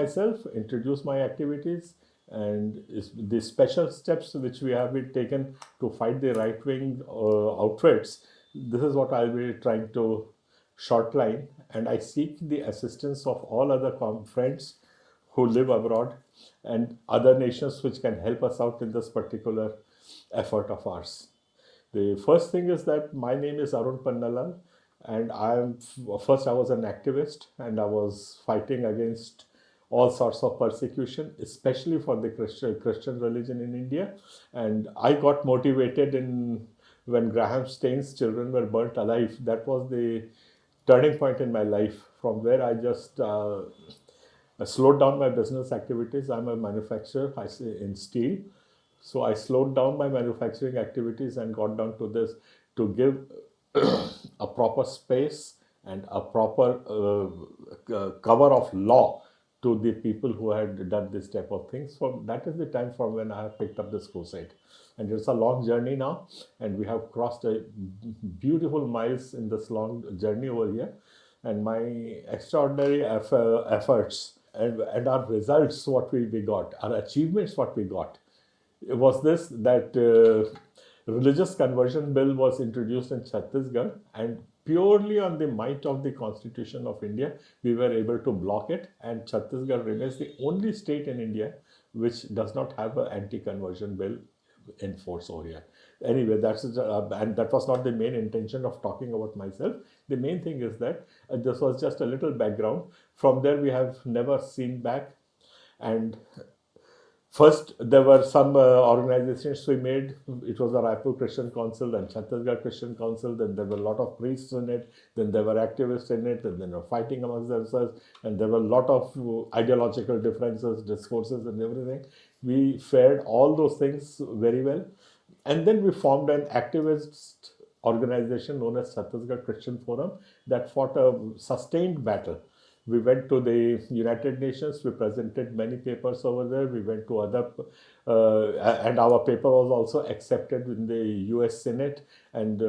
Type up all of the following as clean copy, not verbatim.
myself, introduce my activities, and the special steps which we have been taken to fight the right wing outfits. This is what I'll be trying to shortline, and I seek the assistance of all other friends who live abroad and other nations which can help us out in this particular effort of ours. The first thing is that my name is Arun Pannalal, and first I was an activist, and I was fighting against all sorts of persecution, especially for the Christian religion in India. And I got motivated in when Graham Staine's children were burnt alive. That was the turning point in my life. From where I just I slowed down my business activities. I'm a manufacturer, I say, in steel. So I slowed down my manufacturing activities and got down to this to give a proper space and a proper cover of law to the people who had done this type of things. So that is the time from when I have picked up this crusade. And it's a long journey now, and we have crossed a beautiful miles in this long journey over here. And my extraordinary efforts and our results, what we got, our achievements, what we got, was this that religious conversion bill was introduced in Chhattisgarh, and purely on the might of the Constitution of India, we were able to block it, and Chhattisgarh remains the only state in India which does not have an anti-conversion bill in force over here. Anyway, and that was not the main intention of talking about myself. The main thing is that this was just a little background. From there, we have never seen back, and first, there were some organizations we made. It was the Raipur Christian Council and Chhattisgarh Christian Council. Then there were a lot of priests in it. Then there were activists in it. And then they were fighting amongst themselves. And there were a lot of ideological differences, discourses, and everything. We fared all those things very well. And then we formed an activist organization known as Chhattisgarh Christian Forum that fought a sustained battle. We went to the United Nations. We presented many papers over there. We went to other, and our paper was also accepted in the US Senate, and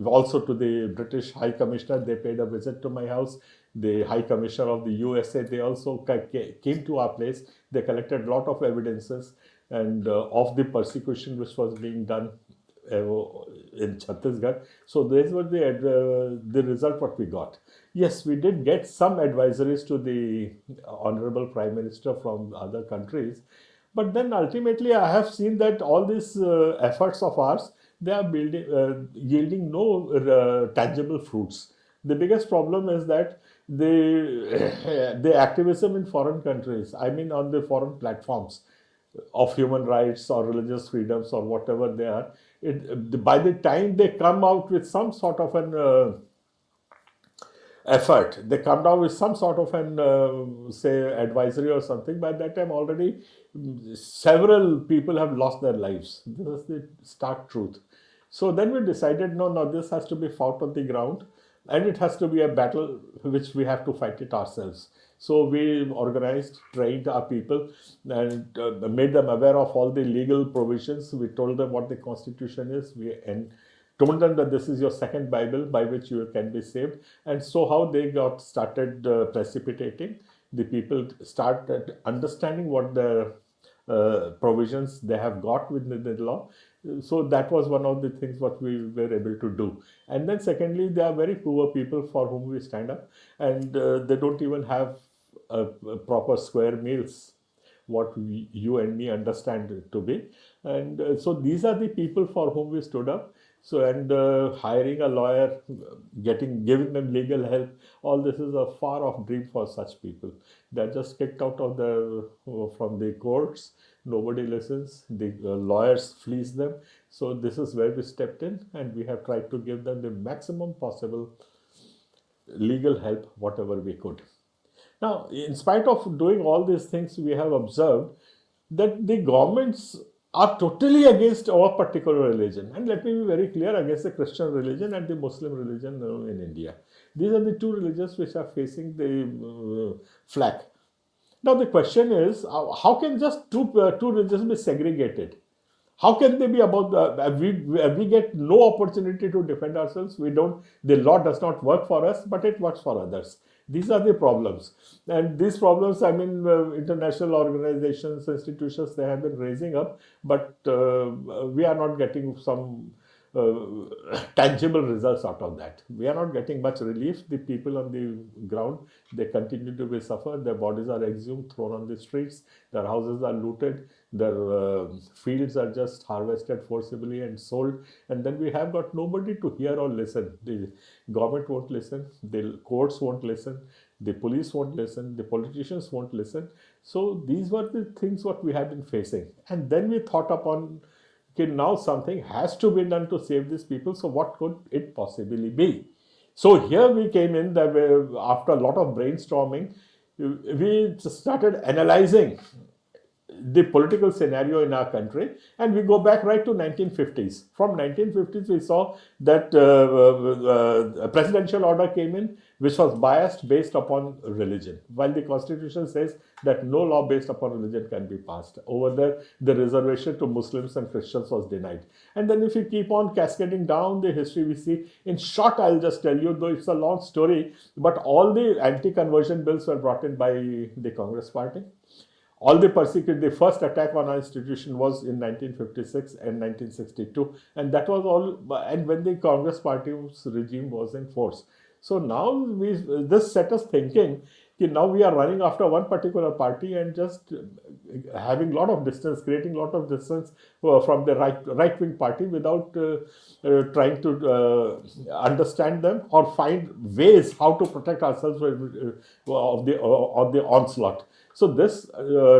also to the British High Commissioner. They paid a visit to my house. The High Commissioner of the USA, they also came to our place. They collected a lot of evidences and of the persecution which was being done in Chhattisgarh. So these were the result what we got. Yes, we did get some advisories to the Honorable Prime Minister from other countries, but then ultimately I have seen that all these efforts of ours, they are yielding no tangible fruits. The biggest problem is that the activism in foreign countries, I mean on the foreign platforms of human rights or religious freedoms or whatever they are, by the time they come out with some sort of an effort, they come down with some sort of an say advisory or something, by that time already several people have lost their lives. This is the stark truth. So then we decided, no, this has to be fought on the ground, and it has to be a battle which we have to fight it ourselves. So we organized, trained our people, and made them aware of all the legal provisions. We told them what the Constitution is. And told them that this is your second Bible by which you can be saved. And so how they got started precipitating. The people started understanding what the provisions they have got within the law. So that was one of the things what we were able to do. And then secondly, they are very poor people for whom we stand up, and they don't even have a proper square meals, what you and me understand it to be. And so these are the people for whom we stood up. So, and hiring a lawyer, giving them legal help, all this is a far off dream for such people. They're just kicked out of from the courts. Nobody listens. The lawyers fleece them. So this is where we stepped in, and we have tried to give them the maximum possible legal help, whatever we could. Now, in spite of doing all these things, we have observed that the governments are totally against our particular religion. And let me be very clear, against the Christian religion and the Muslim religion in India. These are the two religions which are facing the flack. Now, the question is, how can just two religions be segregated? How can they be about we get no opportunity to defend ourselves? We don't, the law does not work for us, but it works for others. These are the problems. And these problems, I mean, international organizations, institutions, they have been raising up, but we are not getting some tangible results out of that. We are not getting much relief. The people on the ground, they continue to be suffered. Their bodies are exhumed, thrown on the streets. Their houses are looted. Their fields are just harvested forcibly and sold. And then we have got nobody to hear or listen. The government won't listen. The courts won't listen. The police won't listen. The politicians won't listen. So these were the things what we have been facing. And then we thought upon, okay, now something has to be done to save these people. So what could it possibly be? So here we came in that after a lot of brainstorming, we started analyzing the political scenario in our country, and we go back right to 1950s. From 1950s, we saw that a presidential order came in which was biased based upon religion, while the constitution says that no law based upon religion can be passed. Over there, the reservation to Muslims and Christians was denied. And then if we keep on cascading down the history, we see, in short, I'll just tell you, though it's a long story, but all the anti-conversion bills were brought in by the Congress party. All the first attack on our institution was in 1956 and 1962, and that was all, and when the Congress party's regime was in force. So now this set us thinking, now we are running after one particular party and just having a lot of distance, creating a lot of distance from the right-wing party without trying to understand them or find ways how to protect ourselves of the onslaught. So this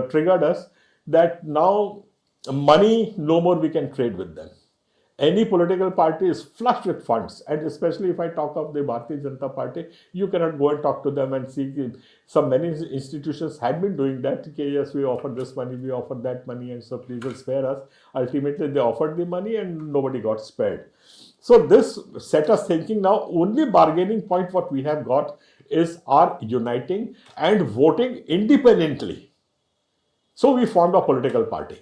triggered us that now money, no more we can trade with them. Any political party is flush with funds, and especially if I talk of the Bharatiya Janata Party, you cannot go and talk to them and see. Many institutions had been doing that. Okay, yes, we offer this money, we offer that money, and so please spare us. Ultimately, they offered the money and nobody got spared. So this set us thinking, now only bargaining point what we have got is our uniting and voting independently. So we formed a political party.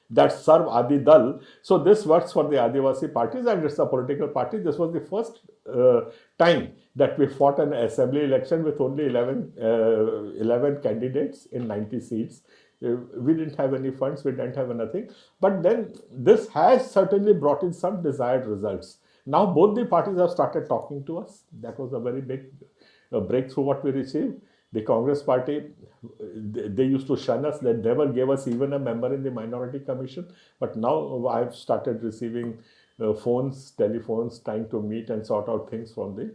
That's Sarv Adi Dal. So this works for the Adivasi parties, and it's a political party. This was the first time that we fought an assembly election with only 11 candidates in 90 seats. We didn't have any funds, we didn't have nothing. But then this has certainly brought in some desired results. Now both the parties have started talking to us. That was a very big breakthrough what we received. The Congress party, they used to shun us. They never gave us even a member in the Minority Commission. But now I've started receiving telephones, trying to meet and sort out things from the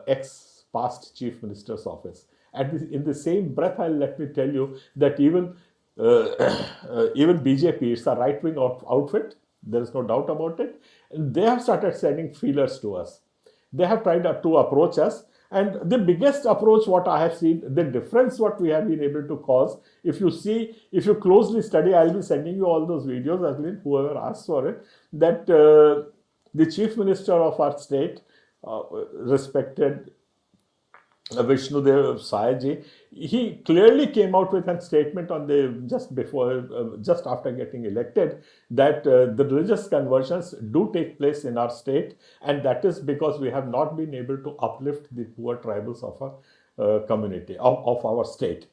ex-past Chief Minister's office. In the same breath, let me tell you that even BJP, it's a right-wing outfit. There is no doubt about it. And they have started sending feelers to us. They have tried to approach us. And the biggest approach, what I have seen, the difference what we have been able to cause, if you closely study, I'll be sending you all those videos, Aslin, whoever asks for it, that the Chief Minister of our state, respected Vishnudev Sayaji, he clearly came out with a statement on just after getting elected, that the religious conversions do take place in our state, and that is because we have not been able to uplift the poor tribals of our community, of our state,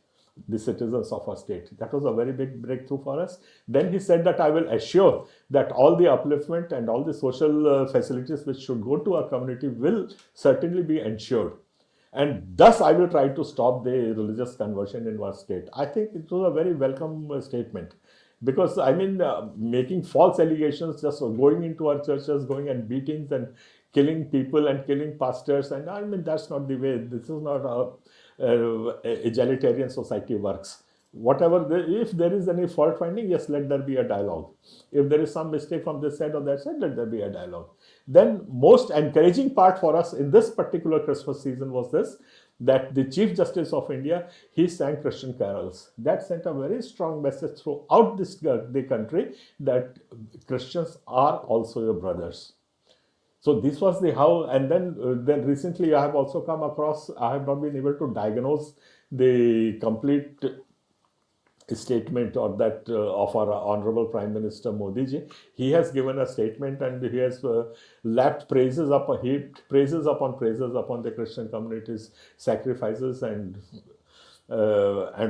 the citizens of our state. That was a very big breakthrough for us. Then he said that I will assure that all the upliftment and all the social facilities which should go to our community will certainly be ensured. And thus, I will try to stop the religious conversion in our state. I think it was a very welcome statement, because I mean, making false allegations, just going into our churches, going and beatings and killing people and killing pastors, and I mean, that's not the way. This is not how egalitarian society works. If there is any fault finding, yes, let there be a dialogue. If there is some mistake from this side or that side, let there be a dialogue. Then most encouraging part for us in this particular Christmas season was this, that the Chief Justice of India, he sang Christian carols. That sent a very strong message throughout the country that Christians are also your brothers. So this was the how, and then recently I have also come across, I have not been able to diagnose the complete statement or that of our Honorable Prime Minister Modi ji. He has given a statement and he has heaped praises upon the Christian community's sacrifices and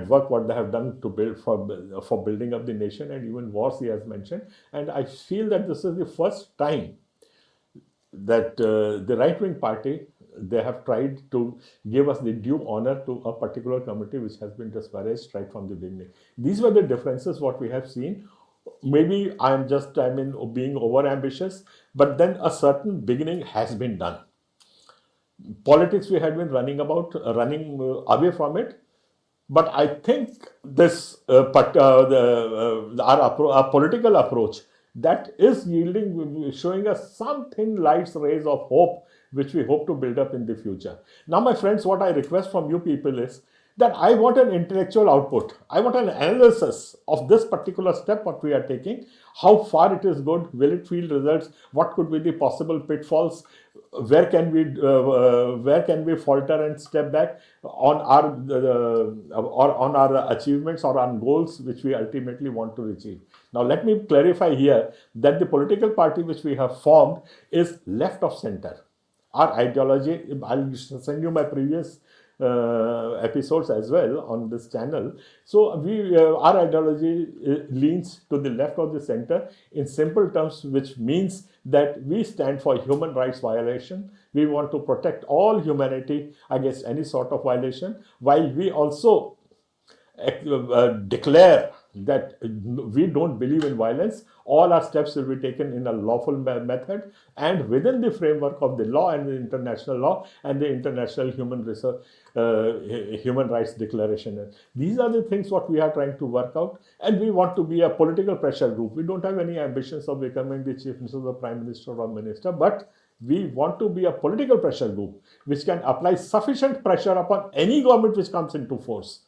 work what they have done to build for building up the nation, and even wars he has mentioned. And I feel that this is the first time that the right wing party, they have tried to give us the due honor to a particular committee which has been disparaged right from the beginning. These were the differences what we have seen. Maybe being over ambitious, but then a certain beginning has been done. Politics we had been running away from it. But I think this our political approach that is yielding, showing us some thin lights, rays of hope, which we hope to build up in the future. Now, my friends, what I request from you people is that I want an intellectual output. I want an analysis of this particular step what we are taking. How far it is good? Will it yield results? What could be the possible pitfalls? Where can we falter and step back on our achievements or on goals which we ultimately want to achieve? Now, let me clarify here that the political party which we have formed is left of center. Our ideology, I'll send you my previous episodes as well on this channel. So our ideology leans to the left of the center in simple terms, which means that we stand for human rights violation. We want to protect all humanity against any sort of violation, while we also declare that we don't believe in violence. All our steps will be taken in a lawful method and within the framework of the law and the international law and the international human rights declaration. These are the things what we are trying to work out, and we want to be a political pressure group. We don't have any ambitions of becoming the chief minister, the prime minister or minister, but we want to be a political pressure group which can apply sufficient pressure upon any government which comes into force,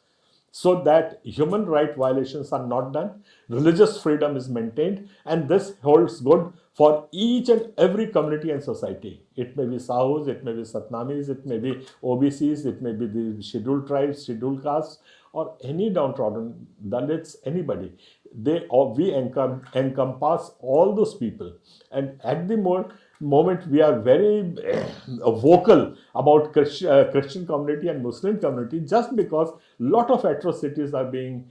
so that human right violations are not done, religious freedom is maintained, and this holds good for each and every community and society. It may be Sahus, it may be Satnamis, it may be OBCs, it may be the scheduled tribes, scheduled castes, or any downtrodden, Dalits, anybody. We encompass all those people. And at the moment we are very vocal about Christian community and Muslim community, just because a lot of atrocities are being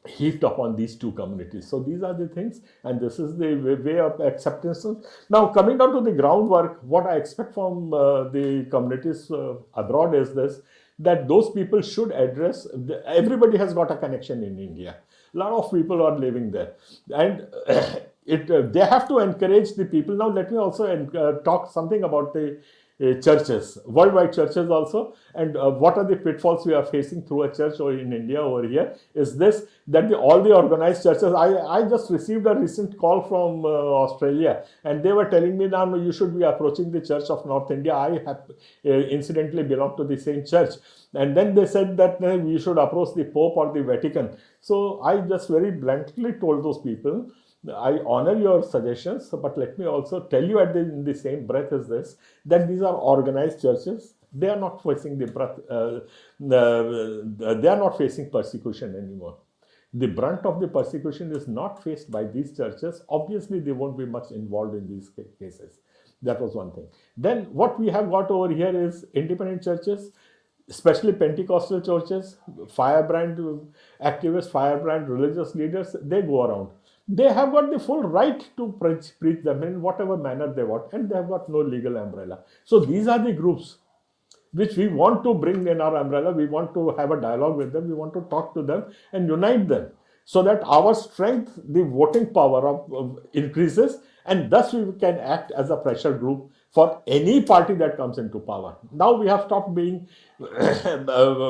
heaped upon these two communities. So these are the things, and this is the way of acceptance. Now, coming down to the groundwork, what I expect from the communities abroad is this, that those people should address, everybody has got a connection in India. A lot of people are living there, and they have to encourage the people. Now, let me also talk something about the churches, worldwide churches also, and what are the pitfalls we are facing through a church or in India over here is this, that all the organized churches, I just received a recent call from Australia, and they were telling me, now you should be approaching the Church of North India. I have incidentally belong to the same church. And then they said that we should approach the Pope or the Vatican. So I just very bluntly told those people, I honor your suggestions, but let me also tell you in the same breath is this, that these are organized churches. They are not facing they are not facing persecution anymore. The brunt of the persecution is not faced by these churches. Obviously, they won't be much involved in these cases. That was one thing. Then what we have got over here is independent churches, especially Pentecostal churches, firebrand activists, firebrand religious leaders, they go around. They have got the full right to preach them in whatever manner they want, and they have got no legal umbrella. So these are the groups which we want to bring in our umbrella. We want to have a dialogue with them. We want to talk to them and unite them, so that our strength, the voting power increases, and thus we can act as a pressure group for any party that comes into power. Now we have stopped being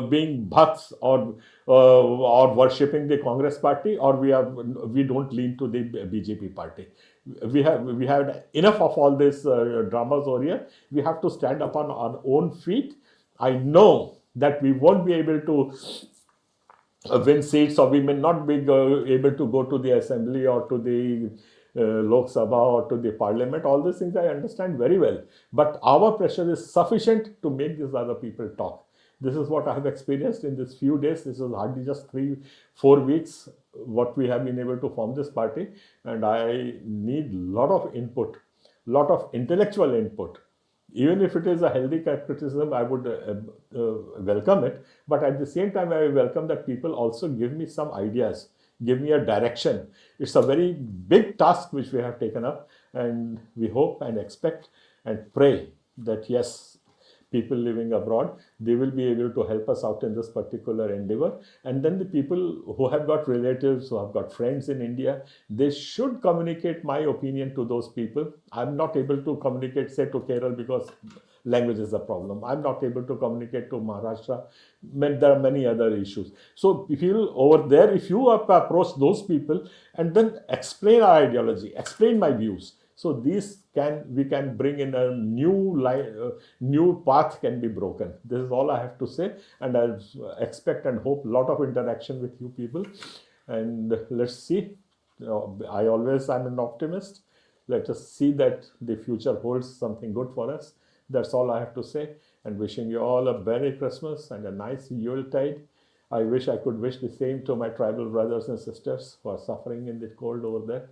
being bhakts or worshipping the Congress party, or we don't lean to the BJP party. We had enough of all these dramas over here. We have to stand up on our own feet. I know that we won't be able to win seats, or we may not be able to go to the assembly or to the Lok Sabha or to the parliament. All these things I understand very well, but our pressure is sufficient to make these other people talk. This is what I have experienced in these few days. This is hardly just 3 4 weeks what we have been able to form this party, and I need lot of input, lot of intellectual input. Even if it is a healthy criticism, I would welcome it. But at the same time, I welcome that people also give me some ideas, give me a direction. It's a very big task which we have taken up, and we hope and expect and pray that yes, people living abroad, they will be able to help us out in this particular endeavor. And then the people who have got relatives, who have got friends in India, they should communicate my opinion to those people. I'm not able to communicate, say, to Kerala because language is a problem. I'm not able to communicate to Maharashtra. There are many other issues. So people over there, if you approach those people and then explain our ideology, explain my views, so these can we can bring in a new line, new path can be broken. This is all I have to say, and I expect and hope a lot of interaction with you people. And let's see. I always am an optimist. Let us see that the future holds something good for us. That's all I have to say. And wishing you all a Merry Christmas and a nice Yuletide. I wish I could wish the same to my tribal brothers and sisters who are suffering in the cold over there.